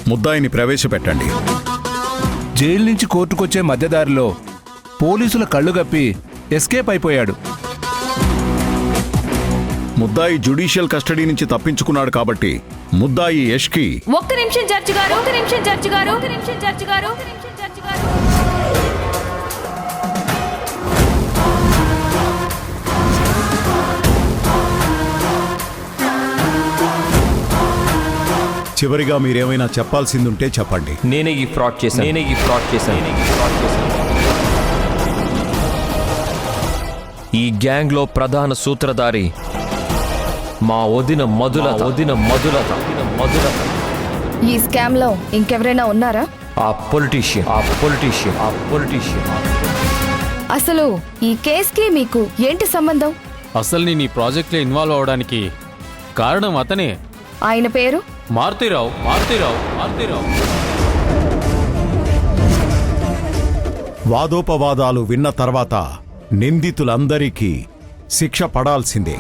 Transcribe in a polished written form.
ముద్దాయిని ప్రవేశపెట్టండి. జైలు నుంచి కోర్టుకొచ్చే మధ్యదారిలో పోలీసుల కళ్ళు గప్పి ఎస్కేప్ అయిపోయాడు. ముద్దాయి జ్యుడిషియల్ కస్టడీ నుంచి తప్పించుకున్నాడు కాబట్టి ముద్దాయి యష్కి ఒక్క నిమిషం జడ్జి గారు. చివరిగా మీరేమైనా చెప్పాల్సిందుంటే చెప్పండి. నేనే ఈ ఫ్రాడ్ చేశాను. ఈ గ్యాంగ్ లో ప్రధాన సూత్రధారి మా వదిన మధులత. ఈ స్కామ్ లో ఇంకెవరైనా ఉన్నారా? ఆ పొలిటీషియన్. అసలు ఈ కేసుకి మీకు ఏంటి సంబంధం? అసలు నేను ఈ ప్రాజెక్ట్లో ఇన్వాల్వ్ అవడానికి కారణం అతనే. ఆయన పేరు మారుతీరావు. వాదోపవాదాలు విన్న తర్వాత నిందితులందరికీ శిక్ష పడాల్సిందే.